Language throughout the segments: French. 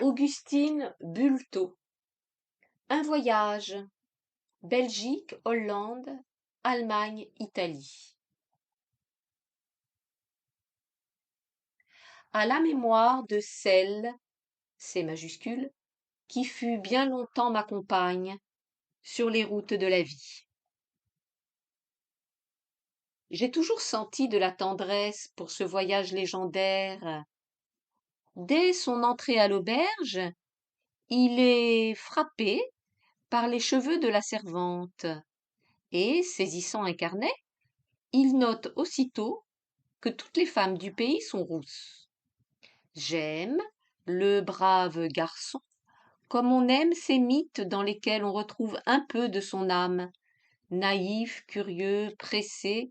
Augustine Bulto. Un voyage. Belgique, Hollande, Allemagne, Italie. À la mémoire de celle, C majuscule, qui fut bien longtemps ma compagne sur les routes de la vie. J'ai toujours senti de la tendresse pour ce voyage légendaire. Dès son entrée à l'auberge, il est frappé par les cheveux de la servante et, saisissant un carnet, il note aussitôt que toutes les femmes du pays sont rousses. J'aime le brave garçon, comme on aime ces mythes dans lesquels on retrouve un peu de son âme, naïf, curieux, pressé,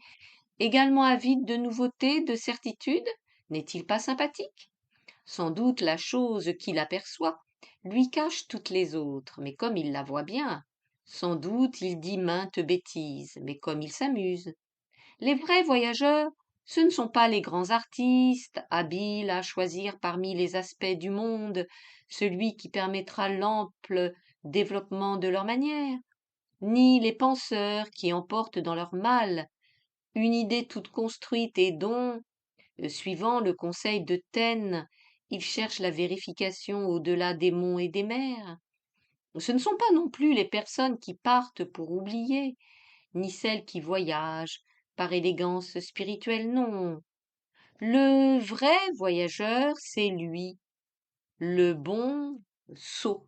également avide de nouveautés, de certitudes. N'est-il pas sympathique? Sans doute la chose qu'il aperçoit lui cache toutes les autres, mais comme il la voit bien, sans doute il dit maintes bêtises, mais comme il s'amuse. Les vrais voyageurs, ce ne sont pas les grands artistes, habiles à choisir parmi les aspects du monde celui qui permettra l'ample développement de leurs manières, ni les penseurs qui emportent dans leur malle une idée toute construite et dont, suivant le conseil de Taine, ils cherchent la vérification au-delà des monts et des mers. Ce ne sont pas non plus les personnes qui partent pour oublier, ni celles qui voyagent par élégance spirituelle, non. Le vrai voyageur, c'est lui, le bon sot.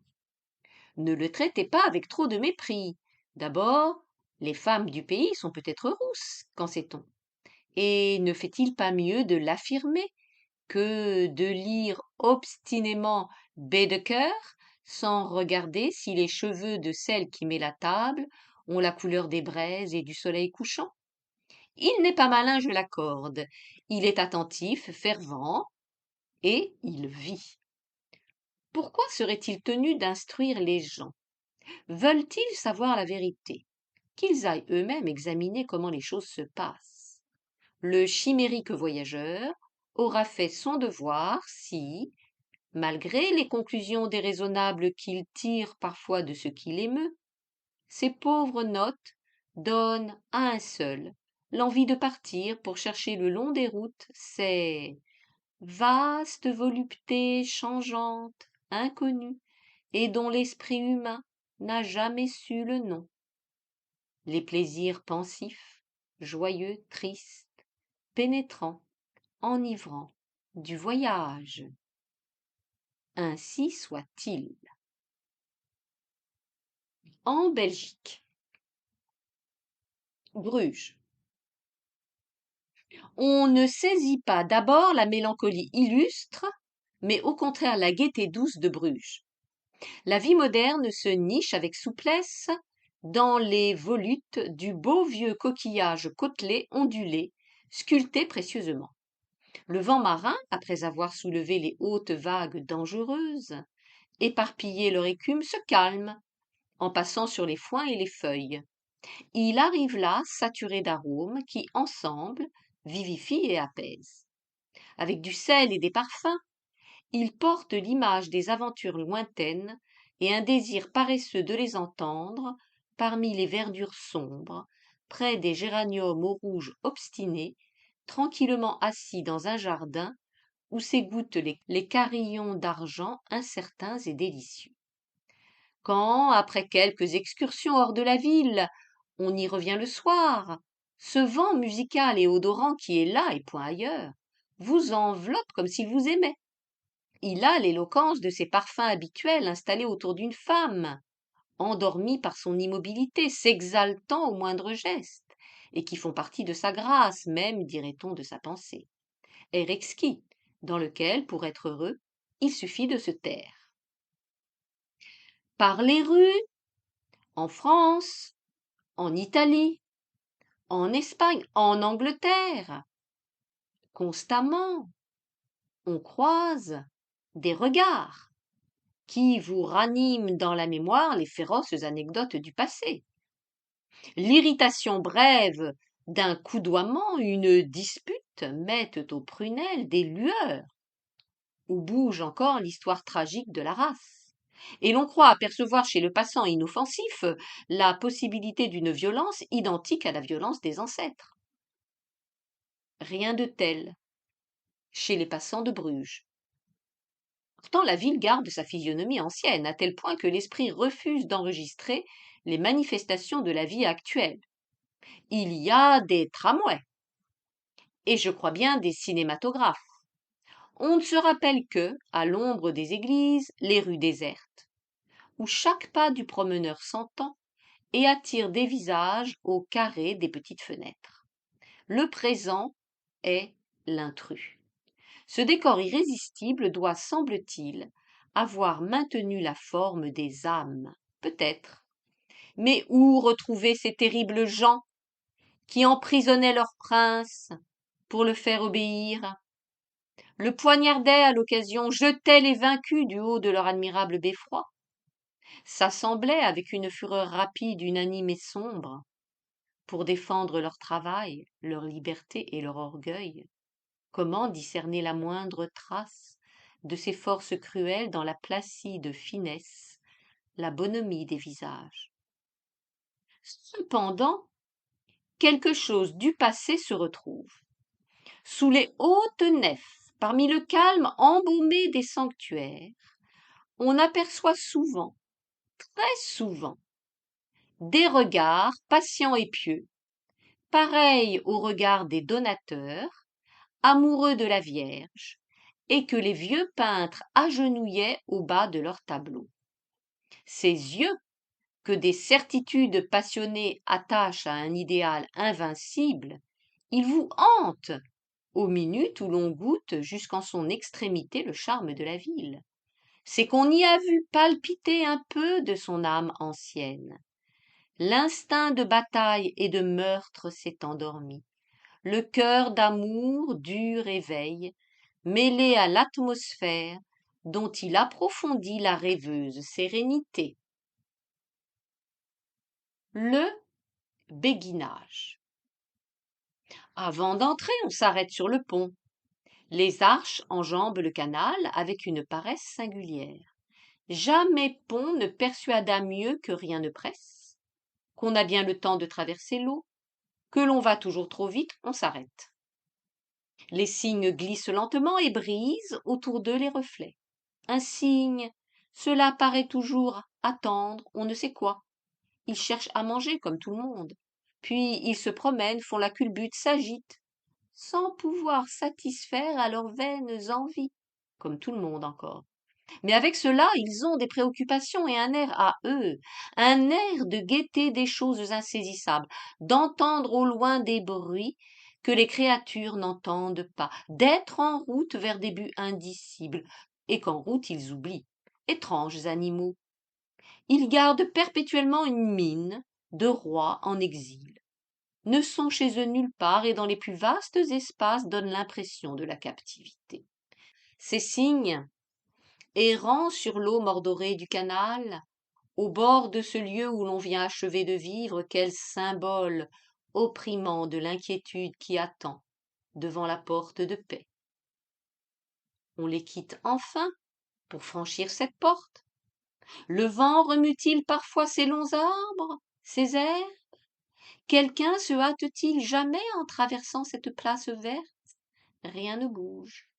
Ne le traitez pas avec trop de mépris. D'abord, les femmes du pays sont peut-être rousses, qu'en sait-on? Et ne fait-il pas mieux de l'affirmer que de lire obstinément Baedeker sans regarder si les cheveux de celle qui met la table ont la couleur des braises et du soleil couchant? Il n'est pas malin, je l'accorde. Il est attentif, fervent, et il vit. Pourquoi serait-il tenu d'instruire les gens? Veulent-ils savoir la vérité? Qu'ils aillent eux-mêmes examiner comment les choses se passent. Le chimérique voyageur aura fait son devoir si, malgré les conclusions déraisonnables qu'il tire parfois de ce qui l'émeut, ces pauvres notes donnent à un seul l'envie de partir pour chercher le long des routes ces vastes voluptés changeantes, inconnues, et dont l'esprit humain n'a jamais su le nom. Les plaisirs pensifs, joyeux, tristes, pénétrants, enivrants du voyage. Ainsi soit-il. En Belgique. Bruges. On ne saisit pas d'abord la mélancolie illustre, mais au contraire la gaieté douce de Bruges. La vie moderne se niche avec souplesse dans les volutes du beau vieux coquillage côtelé ondulé, sculpté précieusement. Le vent marin, après avoir soulevé les hautes vagues dangereuses, éparpillé leur écume, se calme, en passant sur les foins et les feuilles. Il arrive là saturé d'arômes qui, ensemble, vivifient et apaisent. Avec du sel et des parfums, il porte l'image des aventures lointaines et un désir paresseux de les entendre parmi les verdures sombres, près des géraniums au rouge obstinés, tranquillement assis dans un jardin où s'égouttent les carillons d'argent incertains et délicieux. Quand, après quelques excursions hors de la ville, on y revient le soir, ce vent musical et odorant qui est là et point ailleurs vous enveloppe comme s'il vous aimait. Il a l'éloquence de ses parfums habituels installés autour d'une femme, endormie par son immobilité, s'exaltant au moindre geste, et qui font partie de sa grâce, même, dirait-on, de sa pensée. Air exquis, dans lequel, pour être heureux, il suffit de se taire. Par les rues, en France, en Italie, en Espagne, en Angleterre, constamment, on croise des regards qui vous raniment dans la mémoire les féroces anecdotes du passé. L'irritation brève d'un coudoiement, une dispute mettent aux prunelles des lueurs. où bouge encore l'histoire tragique de la race. Et l'on croit apercevoir chez le passant inoffensif la possibilité d'une violence identique à la violence des ancêtres. Rien de tel chez les passants de Bruges. Pourtant, la ville garde sa physionomie ancienne, à tel point que l'esprit refuse d'enregistrer les manifestations de la vie actuelle. Il y a des tramways, et je crois bien des cinématographes. On ne se rappelle que, à l'ombre des églises, les rues désertes, où chaque pas du promeneur s'entend et attire des visages au carré des petites fenêtres. Le présent est l'intrus. Ce décor irrésistible doit, semble-t-il, avoir maintenu la forme des âmes, peut-être. Mais où retrouver ces terribles gens qui emprisonnaient leur prince pour le faire obéir, le poignardaient à l'occasion, jetaient les vaincus du haut de leur admirable beffroi, s'assemblaient avec une fureur rapide, unanime et sombre, pour défendre leur travail, leur liberté et leur orgueil. Comment discerner la moindre trace de ces forces cruelles dans la placide finesse, la bonhomie des visages? Cependant, quelque chose du passé se retrouve. Sous les hautes nefs, parmi le calme embaumé des sanctuaires, on aperçoit souvent, très souvent, des regards patients et pieux, pareils aux regards des donateurs, amoureux de la Vierge, et que les vieux peintres agenouillaient au bas de leurs tableaux. Ces yeux, que des certitudes passionnées attachent à un idéal invincible, ils vous hantent aux minutes où l'on goûte jusqu'en son extrémité le charme de la ville. C'est qu'on y a vu palpiter un peu de son âme ancienne. L'instinct de bataille et de meurtre s'est endormi. Le cœur d'amour dur et veille, mêlé à l'atmosphère dont il approfondit la rêveuse sérénité. Le béguinage. Avant d'entrer, on s'arrête sur le pont. Les arches enjambent le canal avec une paresse singulière. Jamais pont ne persuada mieux que rien ne presse, qu'on a bien le temps de traverser l'eau, que l'on va toujours trop vite, on s'arrête. Les cygnes glissent lentement et brisent autour d'eux les reflets. Un cygne, cela paraît toujours attendre on ne sait quoi. Ils cherchent à manger comme tout le monde. Puis ils se promènent, font la culbute, s'agitent, sans pouvoir satisfaire à leurs vaines envies, comme tout le monde encore. Mais avec cela, ils ont des préoccupations et un air à eux, un air de gaieté des choses insaisissables, d'entendre au loin des bruits que les créatures n'entendent pas, d'être en route vers des buts indicibles, et qu'en route ils oublient. Étranges animaux. Ils gardent perpétuellement une mine de rois en exil, ne sont chez eux nulle part et dans les plus vastes espaces donnent l'impression de la captivité. Ces cygnes, errant sur l'eau mordorée du canal, au bord de ce lieu où l'on vient achever de vivre, quel symbole opprimant de l'inquiétude qui attend devant la porte de paix. On les quitte enfin pour franchir cette porte. Le vent remue-t-il parfois ces longs arbres, ces airs? Quelqu'un se hâte-t-il jamais en traversant cette place verte? Rien ne bouge.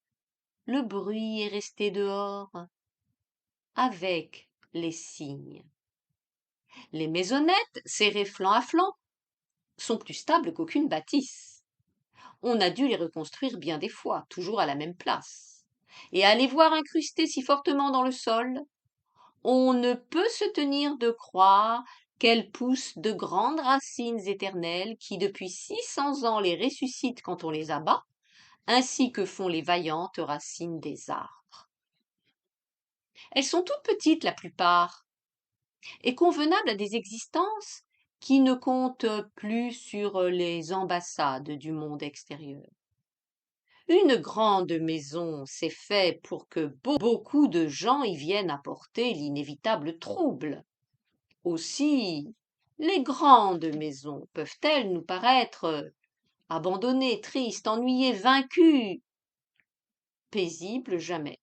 Le bruit est resté dehors, avec les cygnes. Les maisonnettes, serrées flanc à flanc, sont plus stables qu'aucune bâtisse. On a dû les reconstruire bien des fois, toujours à la même place. Et à les voir incrustées si fortement dans le sol, on ne peut se tenir de croire qu'elles poussent de grandes racines éternelles qui depuis 600 ans les ressuscitent quand on les abat, ainsi que font les vaillantes racines des arbres. Elles sont toutes petites la plupart, et convenables à des existences qui ne comptent plus sur les ambassades du monde extérieur. Une grande maison, c'est fait pour que beaucoup de gens y viennent apporter l'inévitable trouble. Aussi, les grandes maisons peuvent-elles nous paraître abandonnées, tristes, ennuyées, vaincues? Paisibles jamais.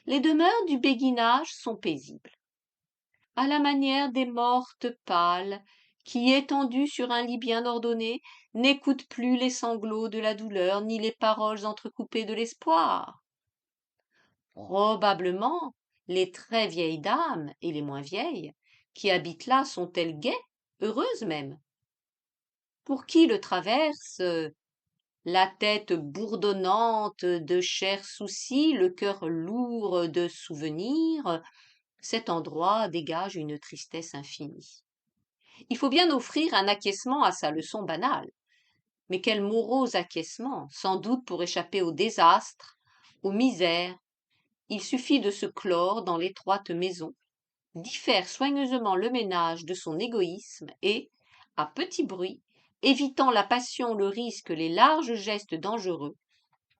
Les demeures du béguinage sont paisibles, à la manière des mortes pâles, qui, étendues sur un lit bien ordonné, n'écoutent plus les sanglots de la douleur, ni les paroles entrecoupées de l'espoir. Probablement, les très vieilles dames et les moins vieilles, qui habitent là, sont-elles gaies, heureuses même? Pour qui le traverse, la tête bourdonnante de chers soucis, le cœur lourd de souvenirs, cet endroit dégage une tristesse infinie. Il faut bien offrir un acquiescement à sa leçon banale. Mais quel morose acquiescement, sans doute pour échapper au désastre, aux misères. Il suffit de se clore dans l'étroite maison, d'y faire soigneusement le ménage de son égoïsme et, à petit bruit, évitant la passion, le risque, les larges gestes dangereux,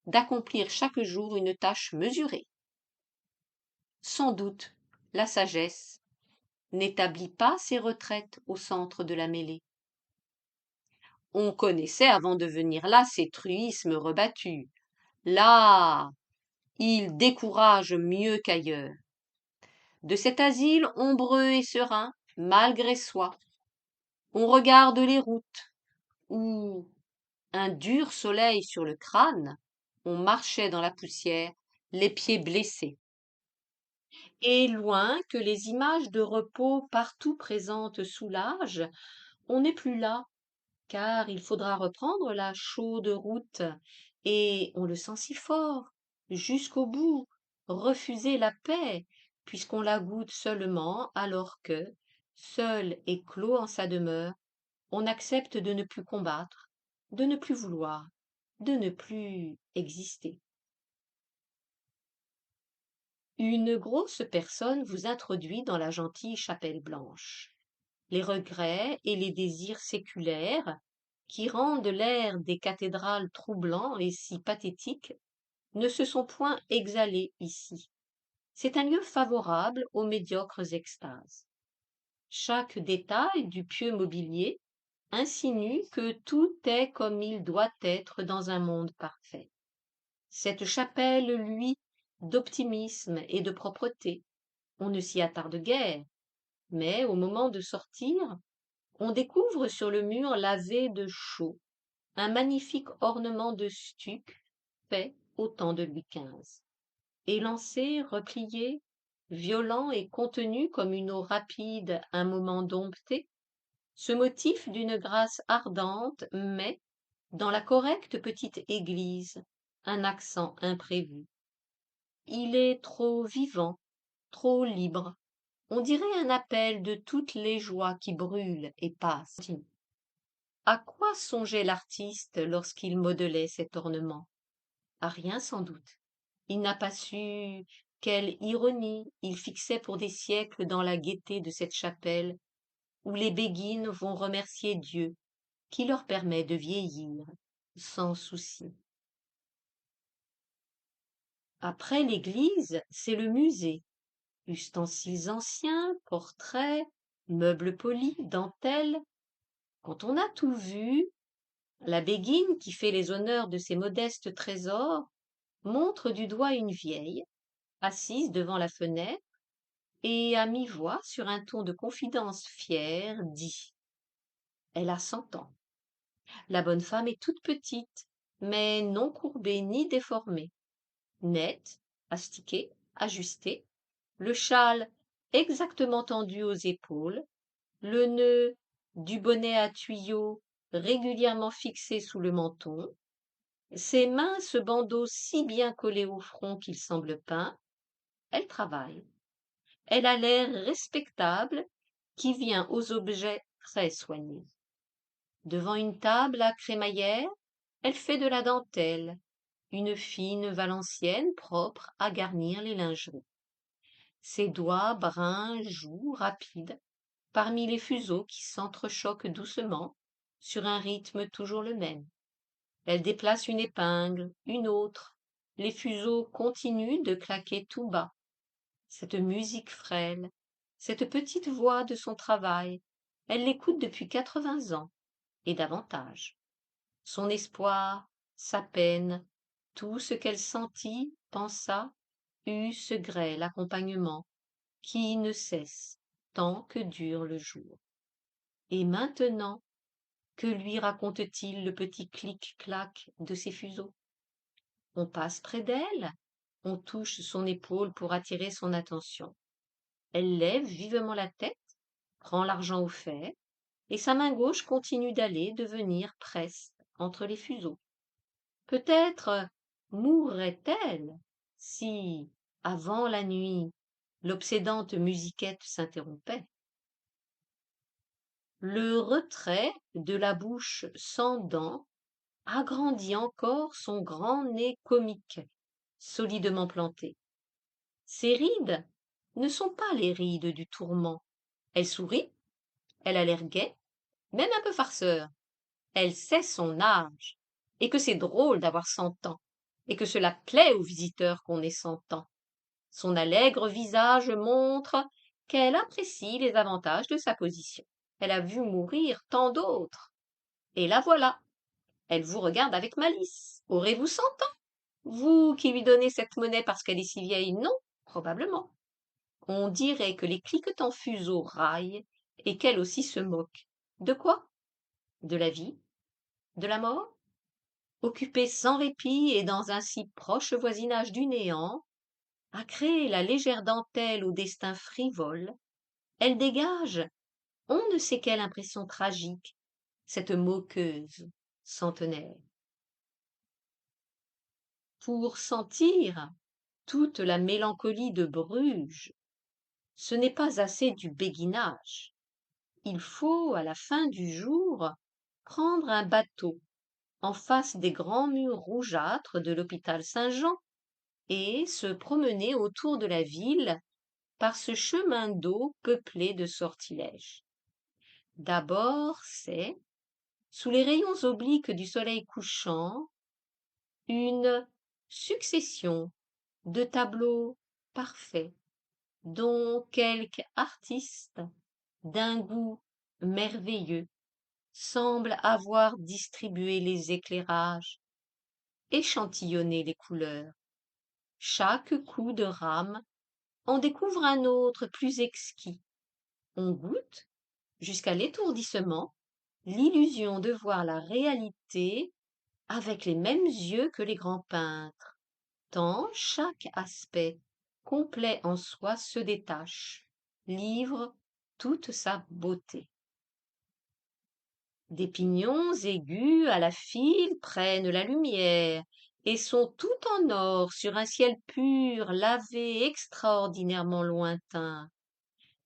d'accomplir chaque jour une tâche mesurée. Sans doute, la sagesse n'établit pas ses retraites au centre de la mêlée. On connaissait avant de venir là ces truismes rebattus. Là, il décourage mieux qu'ailleurs. De cet asile ombreux et serein, malgré soi, on regarde les routes où, un dur soleil sur le crâne, on marchait dans la poussière, les pieds blessés. Et loin que les images de repos partout présentes soulagent, on n'est plus là, car il faudra reprendre la chaude route, et on le sent si fort, jusqu'au bout, refuser la paix, puisqu'on la goûte seulement alors que, seul et clos en sa demeure, on accepte de ne plus combattre, de ne plus vouloir, de ne plus exister. Une grosse personne vous introduit dans la gentille chapelle blanche. Les regrets et les désirs séculaires, qui rendent l'air des cathédrales troublant et si pathétique, ne se sont point exhalés ici. C'est un lieu favorable aux médiocres extases. Chaque détail du pieux mobilier insinue que tout est comme il doit être dans un monde parfait. Cette chapelle luit d'optimisme et de propreté. On ne s'y attarde guère, mais au moment de sortir, on découvre sur le mur lavé de chaux un magnifique ornement de stuc fait au temps de Louis XV. Élancé, replié, violent et contenu comme une eau rapide un moment dompté, ce motif d'une grâce ardente met, dans la correcte petite église, un accent imprévu. Il est trop vivant, trop libre. On dirait un appel de toutes les joies qui brûlent et passent. À quoi songeait l'artiste lorsqu'il modelait cet ornement? À rien sans doute. Il n'a pas su quelle ironie il fixait pour des siècles dans la gaieté de cette chapelle où les béguines vont remercier Dieu qui leur permet de vieillir sans souci. Après l'église, c'est le musée. Ustensiles anciens, portraits, meubles polis, dentelles. Quand on a tout vu, la béguine qui fait les honneurs de ces modestes trésors montre du doigt une vieille, assise devant la fenêtre, et à mi-voix, sur un ton de confidence fière, dit: Elle a 100 ans. La bonne femme est toute petite, mais non courbée ni déformée, nette, astiquée, ajustée, le châle exactement tendu aux épaules, le nœud du bonnet à tuyaux régulièrement fixé sous le menton, ses minces bandeaux si bien collés au front qu'ils semblent peints. Elle travaille. Elle a l'air respectable qui vient aux objets très soignés. Devant une table à crémaillère, elle fait de la dentelle, une fine valencienne propre à garnir les lingeries. Ses doigts bruns jouent rapides parmi les fuseaux qui s'entrechoquent doucement sur un rythme toujours le même. Elle déplace une épingle, une autre. Les fuseaux continuent de claquer tout bas. Cette musique frêle, cette petite voix de son travail, elle l'écoute depuis 80 ans, et davantage. Son espoir, sa peine, tout ce qu'elle sentit, pensa, ce grêle accompagnement qui ne cesse tant que dure le jour. Et maintenant, que lui raconte-t-il le petit clic-clac de ses fuseaux? On passe près d'elle, on touche son épaule pour attirer son attention. Elle lève vivement la tête, prend l'argent au fait, et sa main gauche continue d'aller, de venir presque entre les fuseaux. Peut-être mourrait-elle si, avant la nuit, l'obsédante musiquette s'interrompait. Le retrait de la bouche sans dents agrandit encore son grand nez comique, solidement planté. Ses rides ne sont pas les rides du tourment. Elle sourit, elle a l'air gaie, même un peu farceur. Elle sait son âge, et que c'est drôle d'avoir 100 ans, et que cela plaît aux visiteurs qu'on ait 100 ans. Son allègre visage montre qu'elle apprécie les avantages de sa position. Elle a vu mourir tant d'autres. Et la voilà. Elle vous regarde avec malice. Aurez-vous 100 ans? Vous qui lui donnez cette monnaie parce qu'elle est si vieille? Non, probablement. On dirait que les cliquetants fuseaux raillent et qu'elle aussi se moque. De quoi? De la vie? De la mort? Occupée sans répit et dans un si proche voisinage du néant, à créer la légère dentelle au destin frivole, elle dégage on ne sait quelle impression tragique, cette moqueuse centenaire. Pour sentir toute la mélancolie de Bruges, ce n'est pas assez du béguinage. Il faut, à la fin du jour, prendre un bateau en face des grands murs rougeâtres de l'hôpital Saint-Jean et se promener autour de la ville par ce chemin d'eau peuplé de sortilèges. D'abord, c'est, sous les rayons obliques du soleil couchant, une succession de tableaux parfaits dont quelque artiste d'un goût merveilleux semble avoir distribué les éclairages, échantillonné les couleurs. Chaque coup de rame en découvre un autre plus exquis. On goûte, jusqu'à l'étourdissement, l'illusion de voir la réalité avec les mêmes yeux que les grands peintres, tant chaque aspect complet en soi se détache, livre toute sa beauté. Des pignons aigus à la file prennent la lumière et sont tout en or sur un ciel pur, lavé, extraordinairement lointain.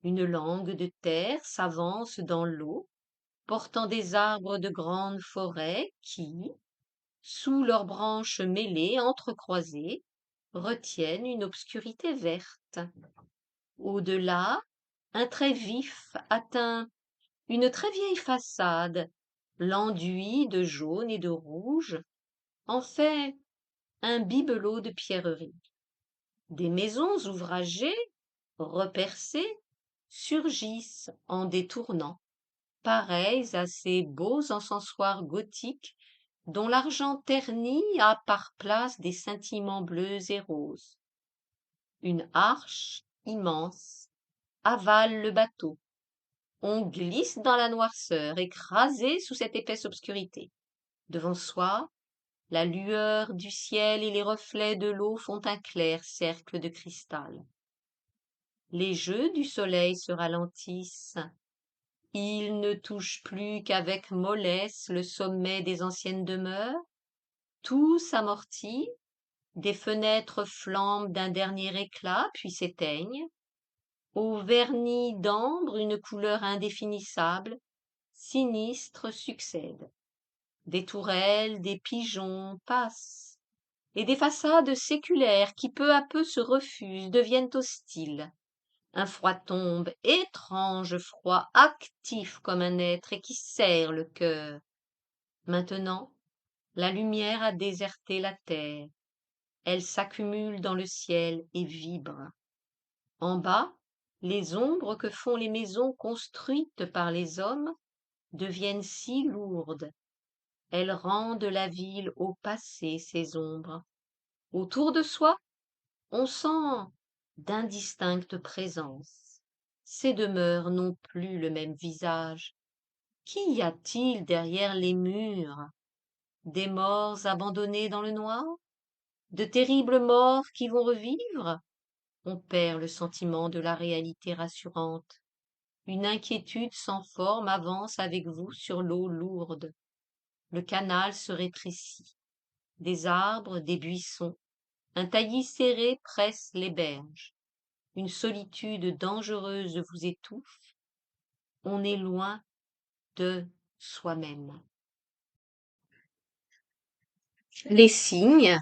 Une langue de terre s'avance dans l'eau, portant des arbres de grande forêt qui, sous leurs branches mêlées, entrecroisées, retiennent une obscurité verte. Au-delà, un trait vif atteint une très vieille façade, l'enduit de jaune et de rouge, en fait un bibelot de pierreries. Des maisons ouvragées, repercées, surgissent en détournant, pareilles à ces beaux encensoirs gothiques dont l'argent terni a par place des scintillements bleus et roses. Une arche immense avale le bateau. On glisse dans la noirceur, écrasé sous cette épaisse obscurité. Devant soi, la lueur du ciel et les reflets de l'eau font un clair cercle de cristal. Les jeux du soleil se ralentissent. Il ne touche plus qu'avec mollesse le sommet des anciennes demeures. Tout s'amortit, des fenêtres flambent d'un dernier éclat, puis s'éteignent. Au vernis d'ambre, une couleur indéfinissable, sinistre succède. Des tourelles, des pigeons passent, et des façades séculaires qui peu à peu se refusent, deviennent hostiles. Un froid tombe, étrange froid, actif comme un être et qui serre le cœur. Maintenant, la lumière a déserté la terre. Elle s'accumule dans le ciel et vibre. En bas, les ombres que font les maisons construites par les hommes deviennent si lourdes. Elles rendent la ville au passé, ces ombres. Autour de soi, On sent d'indistinctes présences. Ces demeures n'ont plus le même visage. Qu'y a-t-il derrière les murs? Des morts abandonnés dans le noir? De terribles morts qui vont revivre? On perd le sentiment de la réalité rassurante. Une inquiétude sans forme avance avec vous sur l'eau lourde. Le canal se rétrécit. Des arbres, des buissons, un taillis serré presse les berges. Une solitude dangereuse vous étouffe. On est loin de soi-même. Les cygnes,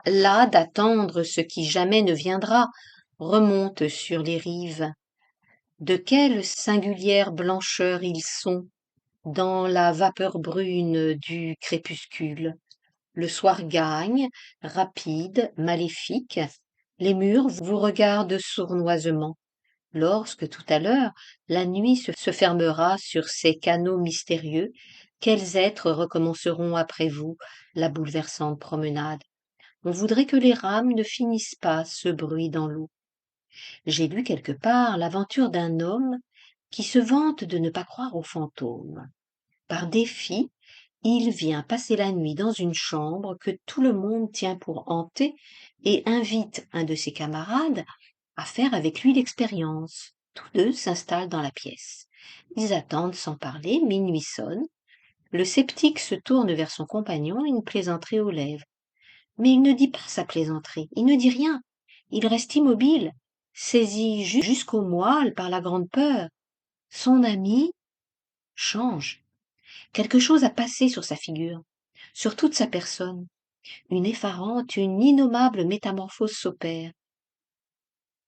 las d'attendre ce qui jamais ne viendra, remontent sur les rives. De quelle singulière blancheur ils sont dans la vapeur brune du crépuscule. Le soir gagne, rapide, maléfique. Les murs vous regardent sournoisement. Lorsque, tout à l'heure, la nuit se fermera sur ces canaux mystérieux, quels êtres recommenceront après vous la bouleversante promenade? On voudrait que les rames ne finissent pas ce bruit dans l'eau. J'ai lu quelque part l'aventure d'un homme qui se vante de ne pas croire aux fantômes. Par défi, il vient passer la nuit dans une chambre que tout le monde tient pour hantée et invite un de ses camarades à faire avec lui l'expérience. Tous deux s'installent dans la pièce. Ils attendent sans parler, minuit sonne. Le sceptique se tourne vers son compagnon, une plaisanterie aux lèvres. Mais il ne dit pas sa plaisanterie, il ne dit rien. Il reste immobile, saisi jusqu'aux moelles par la grande peur. Son ami change. Quelque chose a passé sur sa figure, sur toute sa personne. Une effarante, une innommable métamorphose s'opère.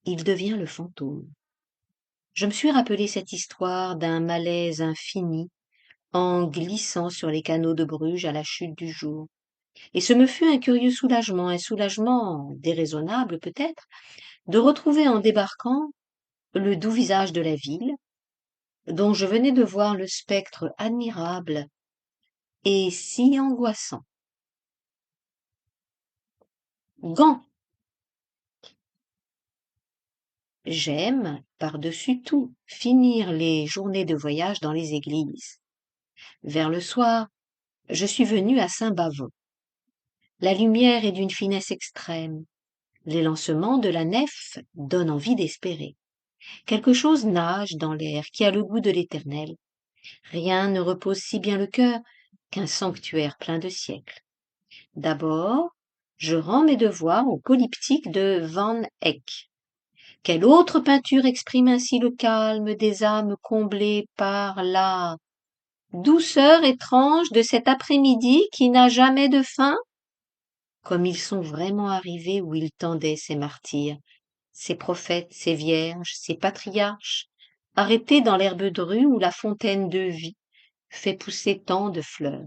Il devient le fantôme. Je me suis rappelé cette histoire d'un malaise infini en glissant sur les canaux de Bruges à la chute du jour. Et ce me fut un curieux soulagement, un soulagement déraisonnable peut-être, de retrouver en débarquant le doux visage de la ville, dont je venais de voir le spectre admirable et si angoissant. Gand. J'aime, par-dessus tout, finir les journées de voyage dans les églises. Vers le soir, je suis venue à Saint-Bavon. La lumière est d'une finesse extrême. L'élancement de la nef donne envie d'espérer. Quelque chose nage dans l'air qui a le goût de l'éternel. Rien ne repose si bien le cœur qu'un sanctuaire plein de siècles. D'abord, je rends mes devoirs au polyptyque de Van Eyck. Quelle autre peinture exprime ainsi le calme des âmes comblées par la douceur étrange de cet après-midi qui n'a jamais de fin? Comme ils sont vraiment arrivés où ils tendaient ces martyrs, ces prophètes, ces vierges, ces patriarches, arrêtés dans l'herbe drue où la fontaine de vie fait pousser tant de fleurs.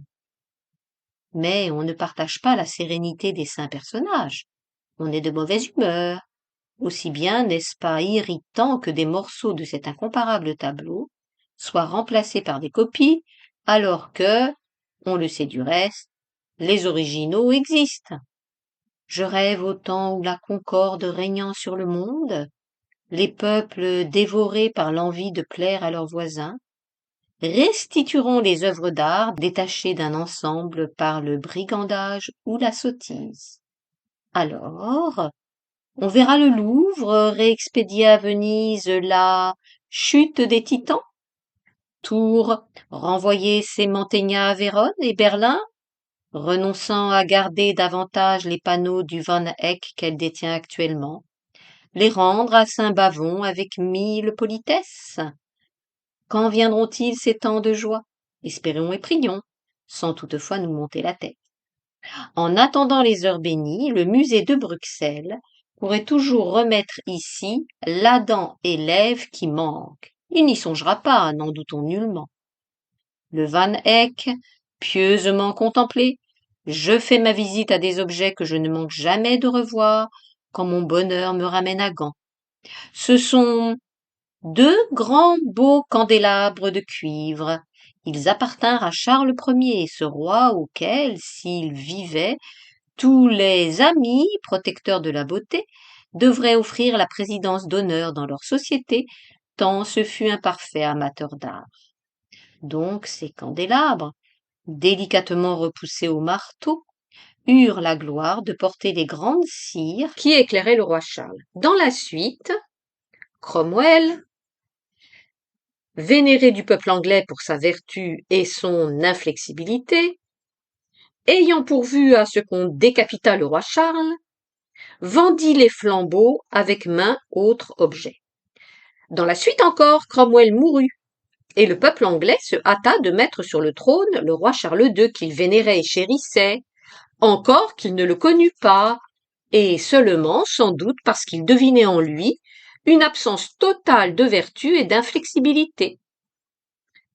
Mais on ne partage pas la sérénité des saints personnages. On est de mauvaise humeur. Aussi bien n'est-ce pas irritant que des morceaux de cet incomparable tableau soient remplacés par des copies, alors que, on le sait du reste, les originaux existent. Je rêve au temps où la concorde régnant sur le monde, les peuples dévorés par l'envie de plaire à leurs voisins, restitueront les œuvres d'art détachées d'un ensemble par le brigandage ou la sottise. Alors, on verra le Louvre réexpédier à Venise la chute des Titans, Tours renvoyer ses Mantegna à Vérone et Berlin, renonçant à garder davantage les panneaux du Van Eyck qu'elle détient actuellement, les rendre à Saint-Bavon avec 1000 politesses. Quand viendront-ils ces temps de joie? Espérons et prions, sans toutefois nous monter la tête. En attendant les heures bénies, le musée de Bruxelles pourrait toujours remettre ici l'Adam et l'Ève qui manquent. Il n'y songera pas, n'en doutons nullement. Le Van Eyck, pieusement contemplé, je fais ma visite à des objets que je ne manque jamais de revoir quand mon bonheur me ramène à Gand. Ce sont deux grands beaux candélabres de cuivre. Ils appartinrent à Charles Ier, ce roi auquel, s'il vivait, tous les amis protecteurs de la beauté devrait offrir la présidence d'honneur dans leur société, tant ce fut un parfait amateur d'art. Donc ces candélabres, délicatement repoussés au marteau, eurent la gloire de porter les grandes cires qui éclairaient le roi Charles. Dans la suite, Cromwell, vénéré du peuple anglais pour sa vertu et son inflexibilité, ayant pourvu à ce qu'on décapitât le roi Charles, vendit les flambeaux avec maint autre objet. Dans la suite encore, Cromwell mourut, et le peuple anglais se hâta de mettre sur le trône le roi Charles II qu'il vénérait et chérissait, encore qu'il ne le connût pas, et seulement, sans doute, parce qu'il devinait en lui une absence totale de vertu et d'inflexibilité.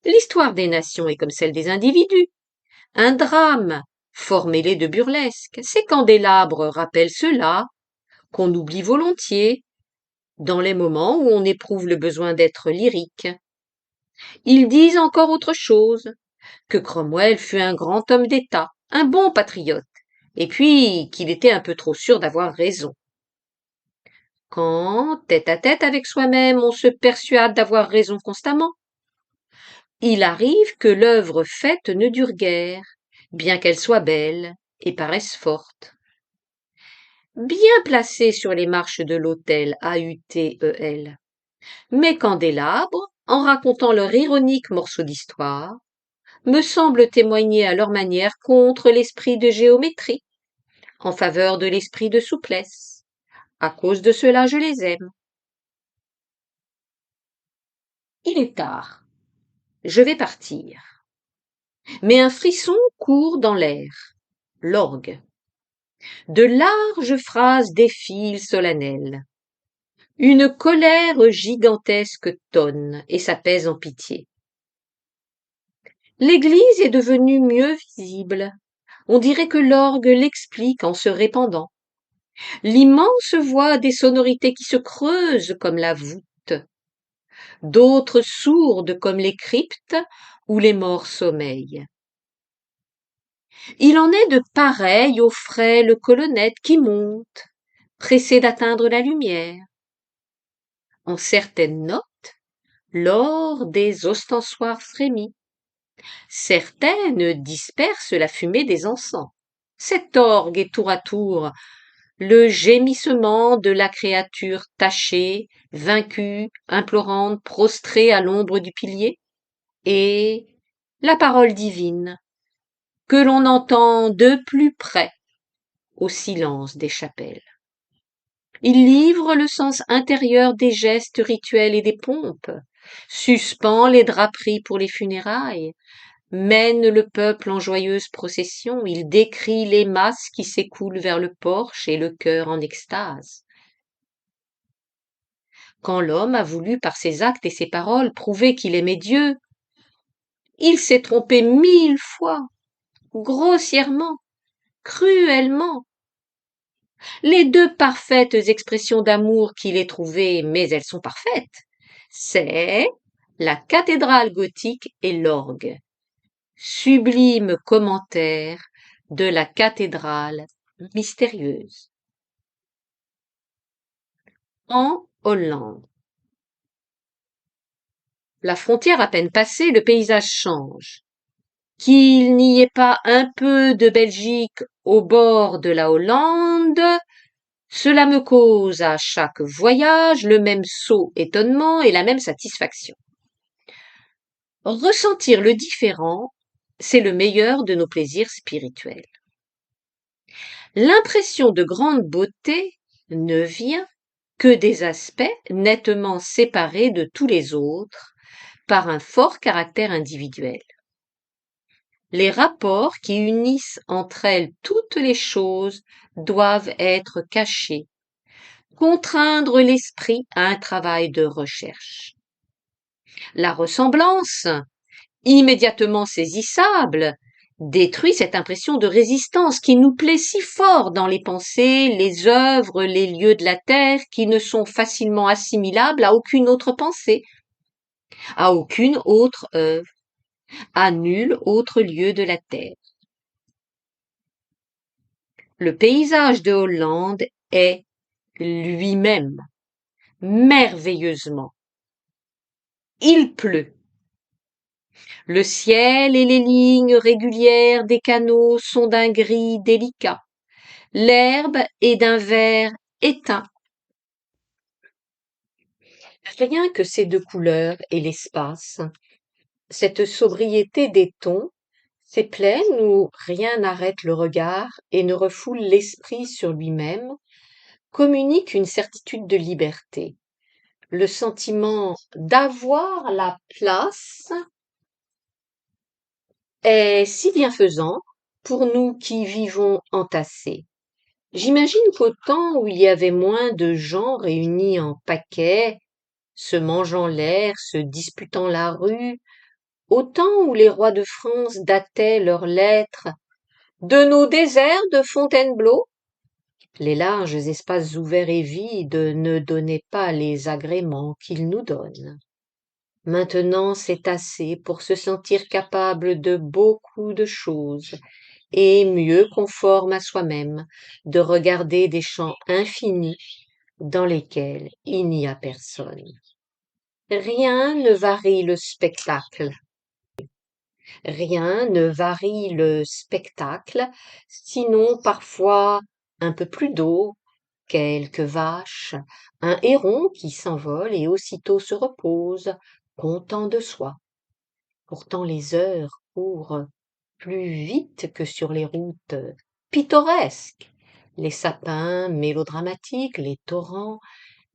L'histoire des nations est comme celle des individus, un drame, fort mêlé de burlesque. Ces candélabres rappellent cela, qu'on oublie volontiers, dans les moments où on éprouve le besoin d'être lyrique. Ils disent encore autre chose, que Cromwell fut un grand homme d'État, un bon patriote, et puis qu'il était un peu trop sûr d'avoir raison. Quand, tête à tête avec soi-même, on se persuade d'avoir raison constamment, il arrive que l'œuvre faite ne dure guère, bien qu'elle soit belle et paraisse forte. Bien placé sur les marches de l'autel AUTEL, mes candélabres, en racontant leur ironique morceau d'histoire, me semblent témoigner à leur manière contre l'esprit de géométrie, en faveur de l'esprit de souplesse. À cause de cela, je les aime. Il est tard. Je vais partir. Mais un frisson court dans l'air. L'orgue. De larges phrases défilent solennelles. Une colère gigantesque tonne et s'apaise en pitié. L'église est devenue mieux visible. On dirait que l'orgue l'explique en se répandant. L'immense voix a des sonorités qui se creusent comme la voûte, d'autres sourdes comme les cryptes où les morts sommeillent. Il en est de pareil aux frêles colonnettes qui montent, pressées d'atteindre la lumière. En certaines notes, l'or des ostensoirs frémit. Certaines dispersent la fumée des encens. Cet orgue est tour à tour le gémissement de la créature tachée, vaincue, implorante, prostrée à l'ombre du pilier, et la parole divine, que l'on entend de plus près au silence des chapelles. Il livre le sens intérieur des gestes rituels et des pompes, suspend les draperies pour les funérailles, mène le peuple en joyeuse procession, il décrit les masses qui s'écoulent vers le porche et le cœur en extase. Quand l'homme a voulu par ses actes et ses paroles prouver qu'il aimait Dieu, il s'est trompé 1000 fois, grossièrement, cruellement. Les deux parfaites expressions d'amour qu'il ait trouvées, mais elles sont parfaites, c'est la cathédrale gothique et l'orgue. Sublime commentaire de la cathédrale mystérieuse. En Hollande. La frontière à peine passée, le paysage change. Qu'il n'y ait pas un peu de Belgique au bord de la Hollande, cela me cause à chaque voyage le même sot étonnement et la même satisfaction. Ressentir le différent, c'est le meilleur de nos plaisirs spirituels. L'impression de grande beauté ne vient que des aspects nettement séparés de tous les autres par un fort caractère individuel. Les rapports qui unissent entre elles toutes les choses doivent être cachés, contraindre l'esprit à un travail de recherche. La ressemblance, immédiatement saisissable, détruit cette impression de résistance qui nous plaît si fort dans les pensées, les œuvres, les lieux de la terre qui ne sont facilement assimilables à aucune autre pensée, à aucune autre œuvre, à nul autre lieu de la terre. Le paysage de Hollande est lui-même, merveilleusement. Il pleut. Le ciel et les lignes régulières des canaux sont d'un gris délicat. L'herbe est d'un vert éteint. Rien que ces deux couleurs et l'espace, cette sobriété des tons, ces plaines où rien n'arrête le regard et ne refoule l'esprit sur lui-même, communiquent une certitude de liberté, le sentiment d'avoir la place est si bienfaisant pour nous qui vivons entassés. J'imagine qu'au temps où il y avait moins de gens réunis en paquets, se mangeant l'air, se disputant la rue, au temps où les rois de France dataient leurs lettres de nos déserts de Fontainebleau, les larges espaces ouverts et vides ne donnaient pas les agréments qu'ils nous donnent. Maintenant c'est assez pour se sentir capable de beaucoup de choses, et mieux conforme à soi-même, de regarder des champs infinis dans lesquels il n'y a personne. Rien ne varie le spectacle. Rien ne varie le spectacle, sinon parfois un peu plus d'eau, quelques vaches, un héron qui s'envole et aussitôt se repose, content de soi. Pourtant les heures courent plus vite que sur les routes pittoresques. Les sapins mélodramatiques, les torrents,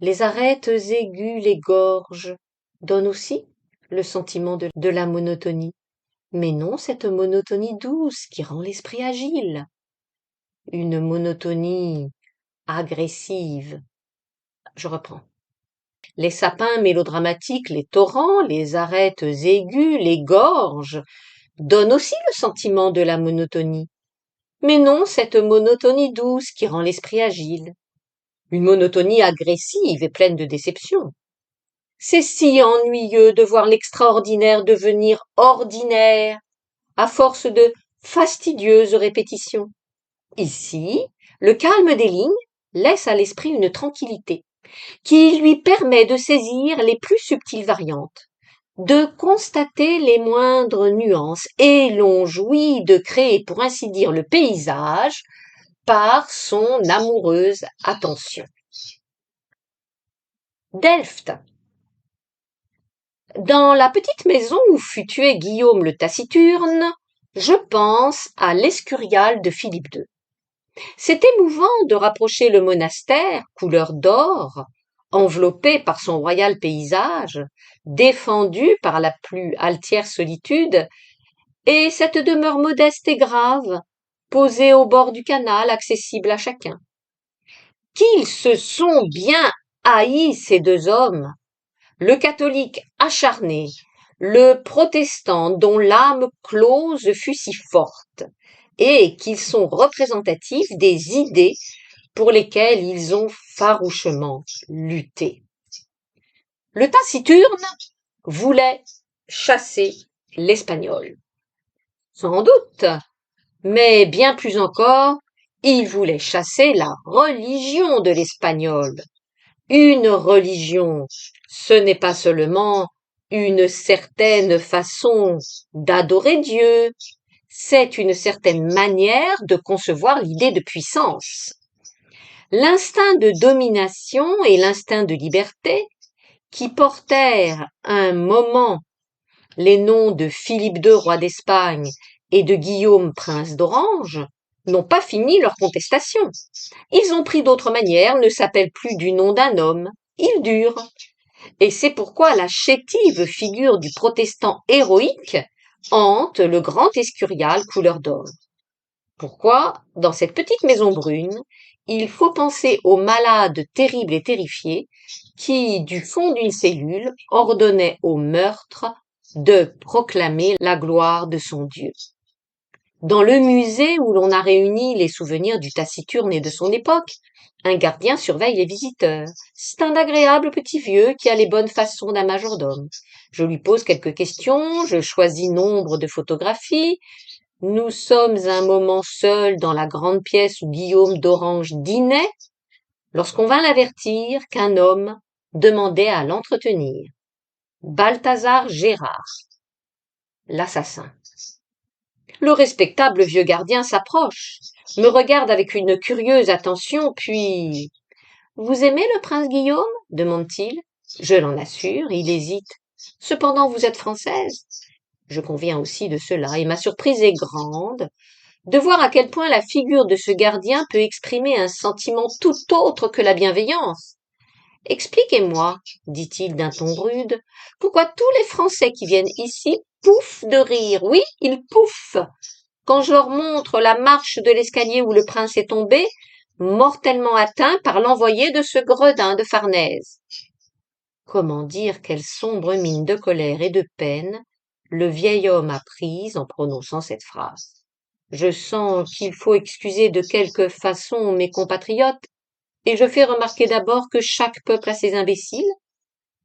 les arêtes aiguës, les gorges donnent aussi le sentiment de la monotonie. Mais non cette monotonie douce qui rend l'esprit agile. Une monotonie agressive. Je reprends. Les sapins mélodramatiques, les torrents, les arêtes aiguës, les gorges donnent aussi le sentiment de la monotonie. Mais non cette monotonie douce qui rend l'esprit agile. Une monotonie agressive et pleine de déception. C'est si ennuyeux de voir l'extraordinaire devenir ordinaire à force de fastidieuses répétitions. Ici, le calme des lignes laisse à l'esprit une tranquillité qui lui permet de saisir les plus subtiles variantes, de constater les moindres nuances, et l'on jouit de créer, pour ainsi dire, le paysage par son amoureuse attention. Delft. Dans la petite maison où fut tué Guillaume le Taciturne, je pense à l'Escurial de Philippe II. C'est émouvant de rapprocher le monastère, couleur d'or, enveloppé par son royal paysage, défendu par la plus altière solitude, et cette demeure modeste et grave, posée au bord du canal, accessible à chacun. Qu'ils se sont bien haïs ces deux hommes, le catholique acharné, le protestant dont l'âme close fut si forte, et qu'ils sont représentatifs des idées pour lesquelles ils ont farouchement lutté. Le Taciturne voulait chasser l'Espagnol. Sans doute, mais bien plus encore, il voulait chasser la religion de l'Espagnol. Une religion, ce n'est pas seulement une certaine façon d'adorer Dieu, c'est une certaine manière de concevoir l'idée de puissance. L'instinct de domination et l'instinct de liberté, qui portèrent un moment les noms de Philippe II, roi d'Espagne, et de Guillaume, prince d'Orange, n'ont pas fini leur contestation. Ils ont pris d'autres manières, ne s'appellent plus du nom d'un homme, ils durent. Et c'est pourquoi la chétive figure du protestant héroïque hante le grand Escurial couleur d'or. Pourquoi, dans cette petite maison brune, il faut penser au malade terrible et terrifié qui, du fond d'une cellule, ordonnait au meurtre de proclamer la gloire de son Dieu. Dans le musée où l'on a réuni les souvenirs du Taciturne et de son époque, un gardien surveille les visiteurs. C'est un agréable petit vieux qui a les bonnes façons d'un majordome. Je lui pose quelques questions, je choisis nombre de photographies. Nous sommes un moment seuls dans la grande pièce où Guillaume d'Orange dînait. lorsqu'on vint l'avertir qu'un homme demandait à l'entretenir. Balthazar Gérard, l'assassin. Le respectable vieux gardien s'approche, me regarde avec une curieuse attention, puis « Vous aimez le prince Guillaume ?» demande-t-il. Je l'en assure, il hésite. « Cependant, vous êtes française ?» Je conviens aussi de cela, et ma surprise est grande de voir à quel point la figure de ce gardien peut exprimer un sentiment tout autre que la bienveillance. « Expliquez-moi, dit-il d'un ton rude, pourquoi tous les Français qui viennent ici pouffent de rire. Oui, ils pouffent. Quand je leur montre la marche de l'escalier où le prince est tombé, mortellement atteint par l'envoyé de ce gredin de Farnèse. » Comment dire quelle sombre mine de colère et de peine le vieil homme a prise en prononçant cette phrase. Je sens qu'il faut excuser de quelque façon mes compatriotes, et je fais remarquer d'abord que chaque peuple a ses imbéciles,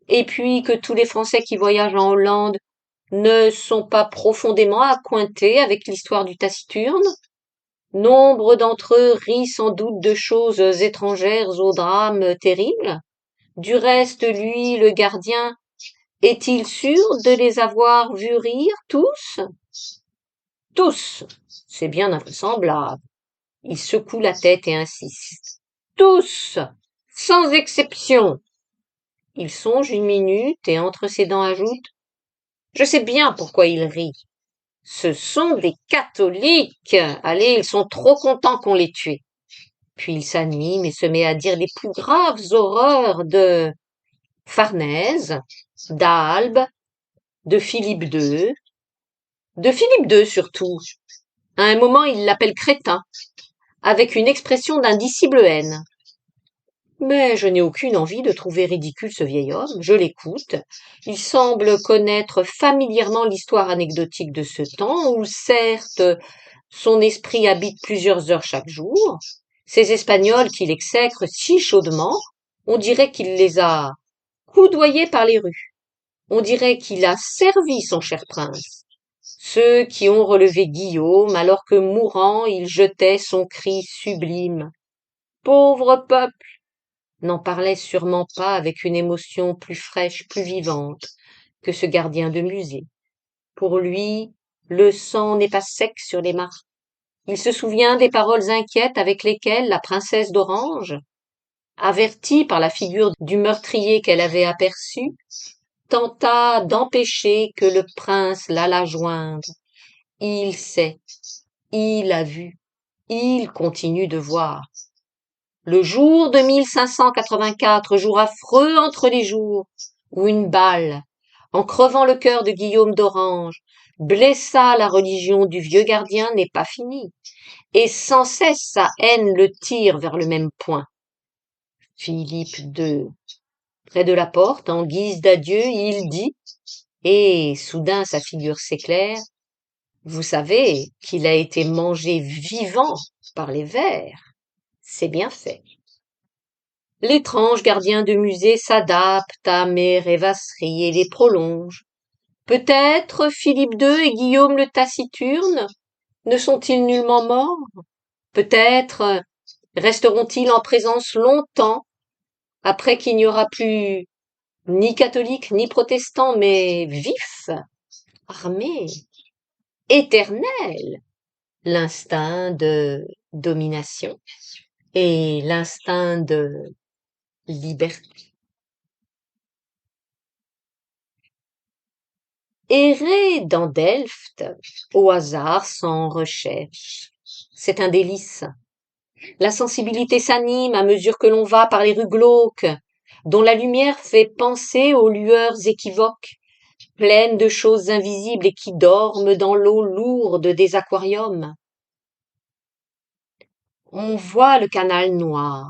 et puis que tous les Français qui voyagent en Hollande ne sont pas profondément accointés avec l'histoire du Taciturne. Nombre d'entre eux rient sans doute de choses étrangères au drame terrible. Du reste, lui, le gardien, est-il sûr de les avoir vus rire, tous? Tous. C'est bien invraisemblable. Il secoue la tête et insiste. Tous, sans exception. Il songe une minute et entre ses dents ajoute. Je sais bien pourquoi il rit. Ce sont des catholiques. Allez, ils sont trop contents qu'on les tue. Puis il s'anime et se met à dire les plus graves horreurs de Farnèse, d'Albe, de Philippe II surtout. À un moment, il l'appelle crétin, avec une expression d'indicible haine. Mais je n'ai aucune envie de trouver ridicule ce vieil homme, je l'écoute. Il semble connaître familièrement l'histoire anecdotique de ce temps, où certes son esprit habite plusieurs heures chaque jour. Ces Espagnols qu'il exècre si chaudement, on dirait qu'il les a coudoyés par les rues. On dirait qu'il a servi son cher prince. Ceux qui ont relevé Guillaume, alors que mourant, il jetait son cri sublime. Pauvre peuple! N'en parlait sûrement pas avec une émotion plus fraîche, plus vivante que ce gardien de musée. Pour lui, le sang n'est pas sec sur les marches. Il se souvient des paroles inquiètes avec lesquelles la princesse d'Orange, avertie par la figure du meurtrier qu'elle avait aperçu, tenta d'empêcher que le prince l'allât joindre. Il sait, il a vu, il continue de voir. Le jour de 1584, jour affreux entre les jours, où une balle, en crevant le cœur de Guillaume d'Orange, blessa la religion du vieux gardien, n'est pas fini, et sans cesse sa haine le tire vers le même point. Philippe II, près de la porte, en guise d'adieu, il dit, et soudain sa figure s'éclaire, vous savez qu'il a été mangé vivant par les vers. C'est bien fait. L'étrange gardien de musée s'adapte à mes rêvasseries et les prolonge. Peut-être Philippe II et Guillaume le Taciturne ne sont-ils nullement morts? Peut-être resteront-ils en présence longtemps après qu'il n'y aura plus ni catholiques ni protestants, mais vifs, armés, éternels, l'instinct de domination et l'instinct de liberté. Errer dans Delft, au hasard, sans recherche, c'est un délice. La sensibilité s'anime à mesure que l'on va par les rues glauques, dont la lumière fait penser aux lueurs équivoques, pleines de choses invisibles et qui dorment dans l'eau lourde des aquariums. On voit le canal noir,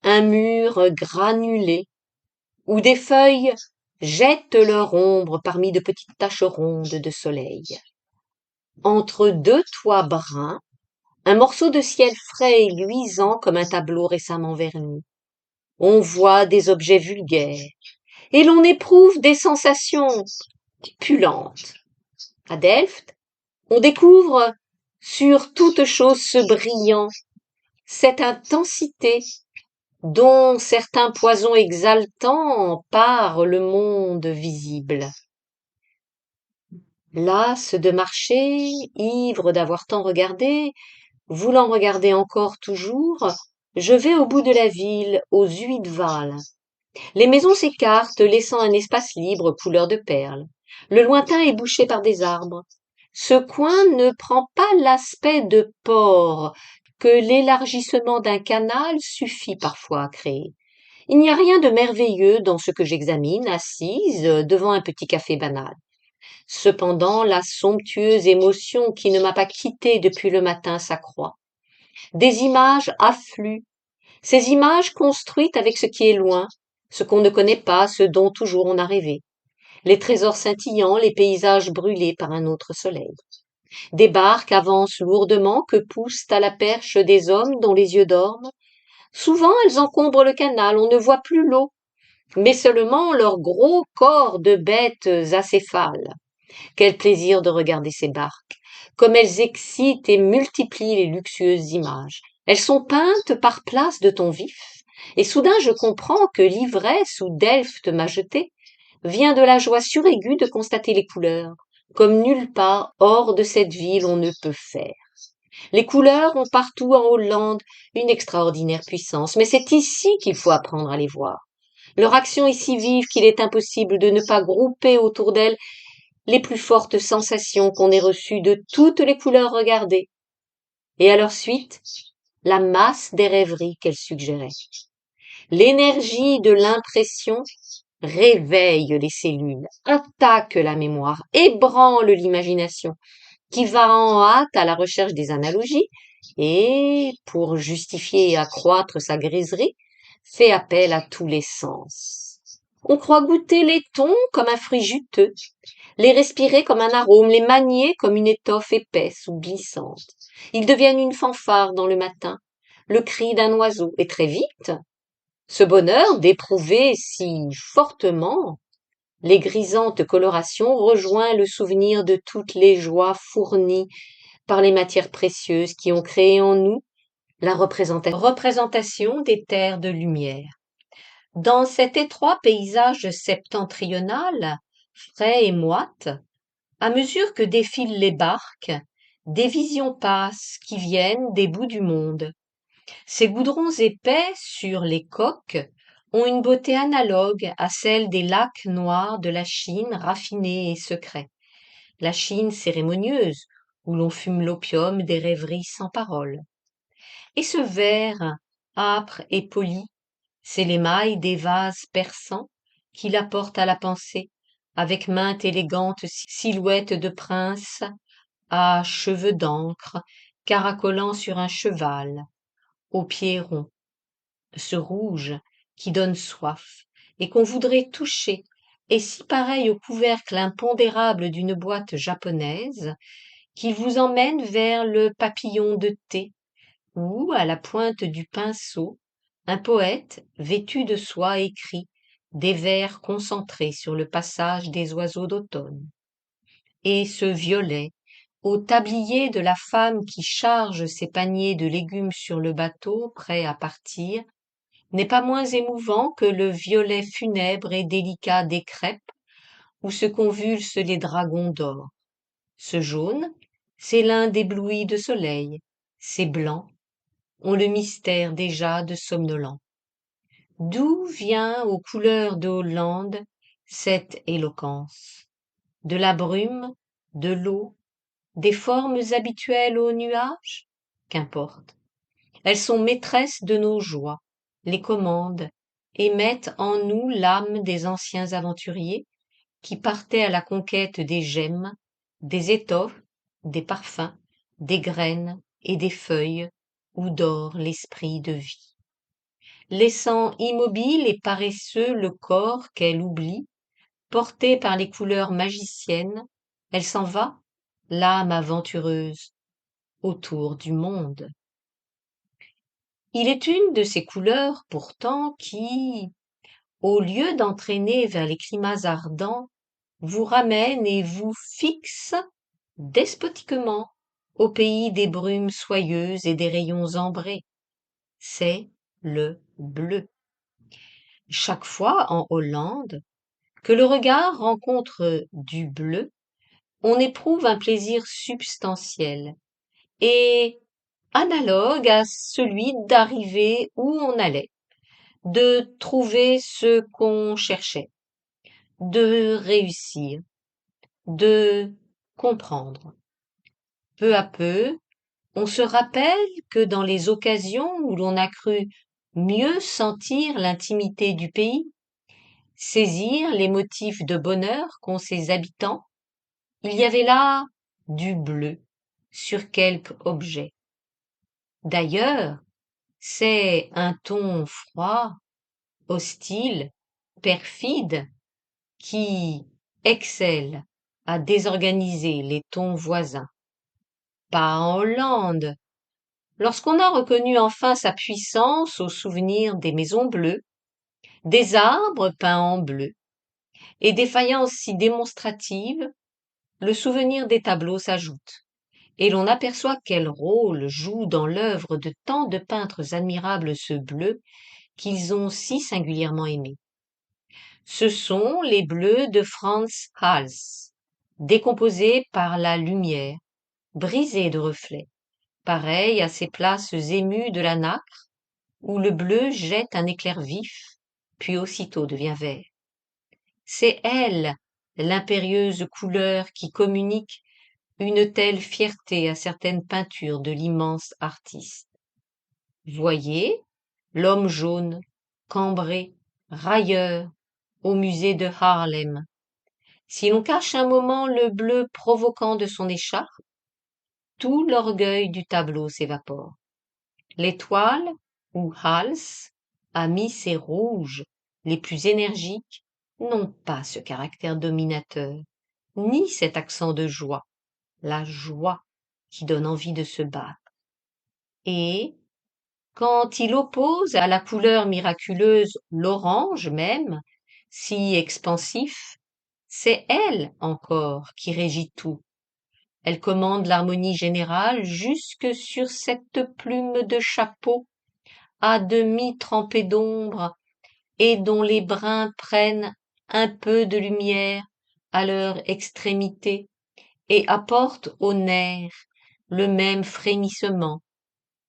un mur granulé, où des feuilles jettent leur ombre parmi de petites taches rondes de soleil. Entre deux toits bruns, un morceau de ciel frais et luisant comme un tableau récemment verni. On voit des objets vulgaires, et l'on éprouve des sensations pulantes. À Delft, on découvre sur toute chose ce brillant, cette intensité dont certains poisons exaltants parent le monde visible. Las de marcher, ivre d'avoir tant regardé, voulant regarder encore toujours, je vais au bout de la ville, aux Zuidwal. Les maisons s'écartent, laissant un espace libre couleur de perle. Le lointain est bouché par des arbres. Ce coin ne prend pas l'aspect de port que l'élargissement d'un canal suffit parfois à créer. Il n'y a rien de merveilleux dans ce que j'examine, assise devant un petit café banal. Cependant, la somptueuse émotion qui ne m'a pas quittée depuis le matin s'accroît. Des images affluent, ces images construites avec ce qui est loin, ce qu'on ne connaît pas, ce dont toujours on a rêvé. Les trésors scintillants, les paysages brûlés par un autre soleil. Des barques avancent lourdement que poussent à la perche des hommes dont les yeux dorment. Souvent elles encombrent le canal, on ne voit plus l'eau, mais seulement leurs gros corps de bêtes acéphales. Quel plaisir de regarder ces barques, comme elles excitent et multiplient les luxueuses images. Elles sont peintes par places de tons vifs, et soudain je comprends que l'ivresse où Delphes m'a jeté vient de la joie suraiguë de constater les couleurs, comme nulle part hors de cette ville on ne peut faire. Les couleurs ont partout en Hollande une extraordinaire puissance, mais c'est ici qu'il faut apprendre à les voir. Leur action est si vive qu'il est impossible de ne pas grouper autour d'elles les plus fortes sensations qu'on ait reçues de toutes les couleurs regardées, et à leur suite, la masse des rêveries qu'elles suggéraient. L'énergie de l'impression réveille les cellules, attaque la mémoire, ébranle l'imagination, qui va en hâte à la recherche des analogies et, pour justifier et accroître sa griserie, fait appel à tous les sens. On croit goûter les tons comme un fruit juteux, les respirer comme un arôme, les manier comme une étoffe épaisse ou glissante. Ils deviennent une fanfare dans le matin, le cri d'un oiseau, et très vite, ce bonheur d'éprouver si fortement les grisantes colorations rejoint le souvenir de toutes les joies fournies par les matières précieuses qui ont créé en nous la représentation des terres de lumière. Dans cet étroit paysage septentrional, frais et moite, à mesure que défilent les barques, des visions passent qui viennent des bouts du monde. Ces goudrons épais sur les coques ont une beauté analogue à celle des lacs noirs de la Chine raffinée et secret. La Chine cérémonieuse, où l'on fume l'opium des rêveries sans parole. Et ce verre, âpre et poli, c'est l'émail des vases persans qu'il apporte à la pensée, avec mainte élégante silhouette de prince, à cheveux d'encre, caracolant sur un cheval, aux pieds ronds. Ce rouge qui donne soif et qu'on voudrait toucher est si pareil au couvercle impondérable d'une boîte japonaise qu'il vous emmène vers le papillon de thé où, à la pointe du pinceau, un poète vêtu de soie écrit des vers concentrés sur le passage des oiseaux d'automne. Et ce violet, au tablier de la femme qui charge ses paniers de légumes sur le bateau prêt à partir, n'est pas moins émouvant que le violet funèbre et délicat des crêpes où se convulsent les dragons d'or. Ce jaune, c'est l'Inde éblouie de soleil, ces blancs ont le mystère déjà de somnolents. D'où vient aux couleurs de Hollande cette éloquence? De la brume, de l'eau, des formes habituelles aux nuages? Qu'importe. Elles sont maîtresses de nos joies, les commandent, et mettent en nous l'âme des anciens aventuriers qui partaient à la conquête des gemmes, des étoffes, des parfums, des graines et des feuilles où dort l'esprit de vie. Laissant immobile et paresseux le corps qu'elle oublie, portée par les couleurs magiciennes, elle s'en va, l'âme aventureuse, autour du monde. Il est une de ces couleurs, pourtant, qui, au lieu d'entraîner vers les climats ardents, vous ramène et vous fixe despotiquement au pays des brumes soyeuses et des rayons ambrés. C'est le bleu. Chaque fois en Hollande que le regard rencontre du bleu, on éprouve un plaisir substantiel et analogue à celui d'arriver où on allait, de trouver ce qu'on cherchait, de réussir, de comprendre. Peu à peu, on se rappelle que dans les occasions où l'on a cru mieux sentir l'intimité du pays, saisir les motifs de bonheur qu'ont ses habitants, il y avait là du bleu sur quelque objet. D'ailleurs, c'est un ton froid, hostile, perfide, qui excelle à désorganiser les tons voisins. Pas en Hollande. Lorsqu'on a reconnu enfin sa puissance au souvenir des maisons bleues, des arbres peints en bleu, et des faïences si démonstratives, le souvenir des tableaux s'ajoute, et l'on aperçoit quel rôle joue dans l'œuvre de tant de peintres admirables ce bleu qu'ils ont si singulièrement aimé. Ce sont les bleus de Frans Hals, décomposés par la lumière, brisés de reflets, pareils à ces places émues de la nacre, où le bleu jette un éclair vif, puis aussitôt devient vert. C'est elle, l'impérieuse couleur qui communique une telle fierté à certaines peintures de l'immense artiste. Voyez l'homme jaune, cambré, railleur, au musée de Haarlem. Si l'on cache un moment le bleu provoquant de son écharpe, tout l'orgueil du tableau s'évapore. L'étoile, où Hals a mis ses rouges les plus énergiques, n'ont pas ce caractère dominateur, ni cet accent de joie, la joie qui donne envie de se battre. Et, quand il oppose à la couleur miraculeuse l'orange même, si expansif, c'est elle encore qui régit tout. Elle commande l'harmonie générale jusque sur cette plume de chapeau à demi trempée d'ombre et dont les brins prennent un peu de lumière à leur extrémité et apportent au nerf le même frémissement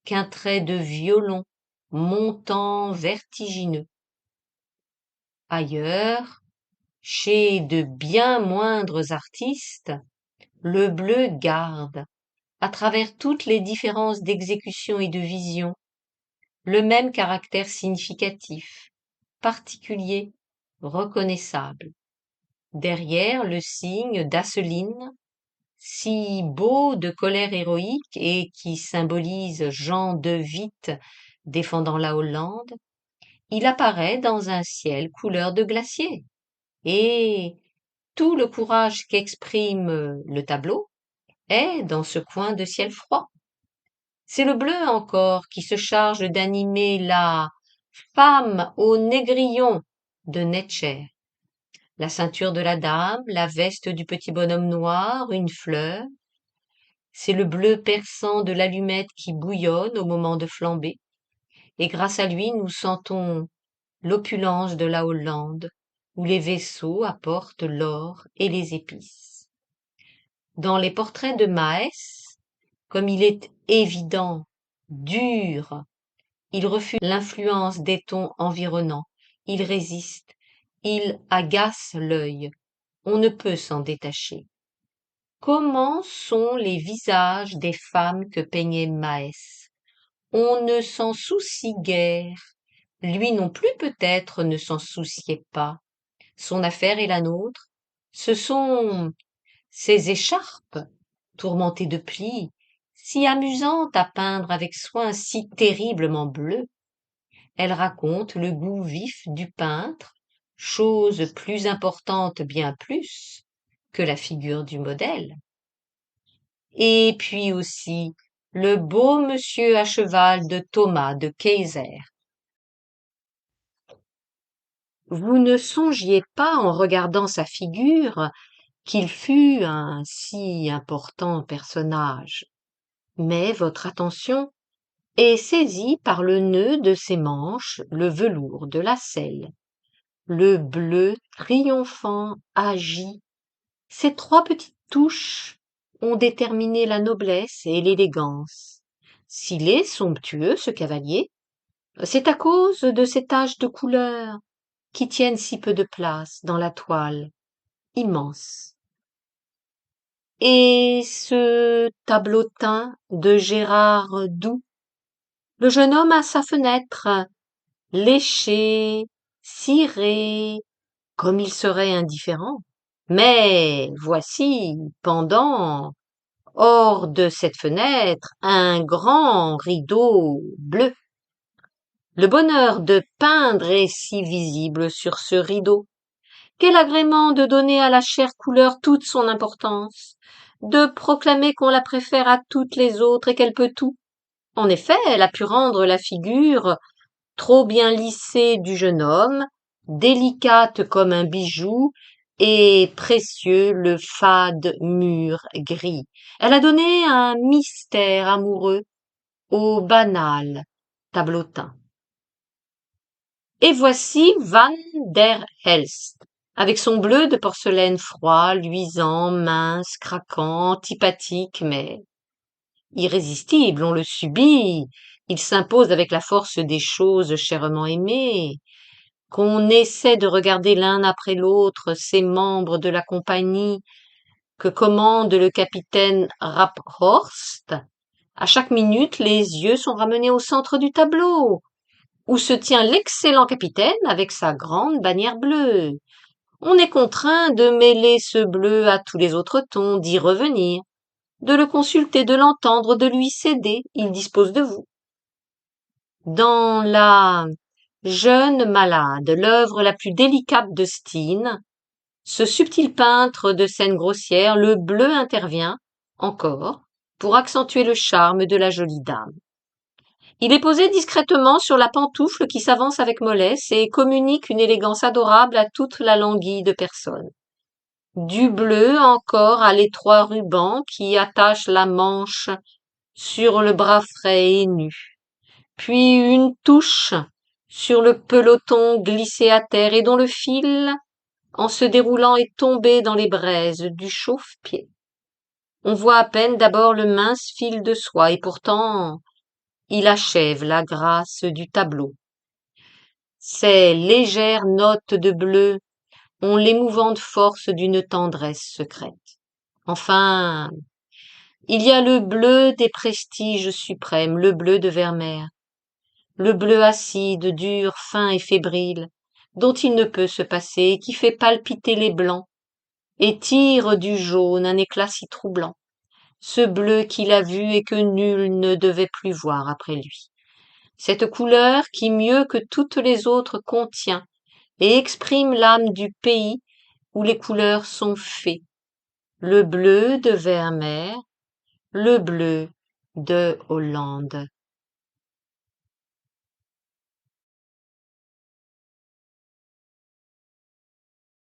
qu'un trait de violon montant vertigineux. Ailleurs, chez de bien moindres artistes, le bleu garde, à travers toutes les différences d'exécution et de vision, le même caractère significatif, particulier, reconnaissable. Derrière le signe d'Asseline, si beau de colère héroïque et qui symbolise Jean de Witt défendant la Hollande, il apparaît dans un ciel couleur de glacier. Et tout le courage qu'exprime le tableau est dans ce coin de ciel froid. C'est le bleu encore qui se charge d'animer la femme au négrillon de Netscher. La ceinture de la dame, la veste du petit bonhomme noir, une fleur. C'est le bleu perçant de l'allumette qui bouillonne au moment de flamber. Et grâce à lui, nous sentons l'opulence de la Hollande, où les vaisseaux apportent l'or et les épices. Dans les portraits de Maes, comme il est évident, dur, il refuse l'influence des tons environnants, il résiste, il agace l'œil, on ne peut s'en détacher. Comment sont les visages des femmes que peignait Maes? On ne s'en soucie guère, lui non plus peut-être ne s'en souciait pas. Son affaire et la nôtre, ce sont ces écharpes, tourmentées de plis, si amusantes à peindre avec soin, si terriblement bleues. Elles racontent le goût vif du peintre, chose plus importante bien plus que la figure du modèle. Et puis aussi le beau monsieur à cheval de Thomas de Keyser. Vous ne songiez pas en regardant sa figure qu'il fût un si important personnage, mais votre attention et saisit par le nœud de ses manches le velours de la selle. Le bleu triomphant agit. Ces 3 petites touches ont déterminé la noblesse et l'élégance. S'il est somptueux, ce cavalier, c'est à cause de ces taches de couleur qui tiennent si peu de place dans la toile immense. Et ce tableautin de Gérard Doux, le jeune homme à sa fenêtre, léché, ciré, comme il serait indifférent. Mais voici, pendant, hors de cette fenêtre, un grand rideau bleu. Le bonheur de peindre est si visible sur ce rideau. Quel agrément de donner à la chère couleur toute son importance, de proclamer qu'on la préfère à toutes les autres et qu'elle peut tout. En effet, elle a pu rendre la figure trop bien lissée du jeune homme, délicate comme un bijou, et précieux le fade mur gris. Elle a donné un mystère amoureux au banal tableautin. Et voici Van der Helst, avec son bleu de porcelaine froid, luisant, mince, craquant, antipathique, mais irrésistible, on le subit, il s'impose avec la force des choses chèrement aimées, qu'on essaie de regarder l'un après l'autre ces membres de la compagnie que commande le capitaine Rapphorst. À chaque minute, les yeux sont ramenés au centre du tableau, où se tient l'excellent capitaine avec sa grande bannière bleue. On est contraint de mêler ce bleu à tous les autres tons, d'y revenir, de le consulter, de l'entendre, de lui céder, il dispose de vous. Dans la Jeune malade, l'œuvre la plus délicate de Steen, ce subtil peintre de scènes grossières, le bleu intervient, encore, pour accentuer le charme de la jolie dame. Il est posé discrètement sur la pantoufle qui s'avance avec mollesse et communique une élégance adorable à toute la languide personne. Du bleu encore à l'étroit ruban qui attache la manche sur le bras frais et nu. Puis une touche sur le peloton glissé à terre et dont le fil, en se déroulant, est tombé dans les braises du chauffe-pied. On voit à peine d'abord le mince fil de soie et pourtant il achève la grâce du tableau. Ces légères notes de bleu ont l'émouvante force d'une tendresse secrète. Enfin, il y a le bleu des prestiges suprêmes, le bleu de Vermeer, le bleu acide, dur, fin et fébrile, dont il ne peut se passer, qui fait palpiter les blancs, et tire du jaune un éclat si troublant, ce bleu qu'il a vu et que nul ne devait plus voir après lui. Cette couleur qui mieux que toutes les autres contient et exprime l'âme du pays où les couleurs sont fées, le bleu de Vermeer, le bleu de Hollande.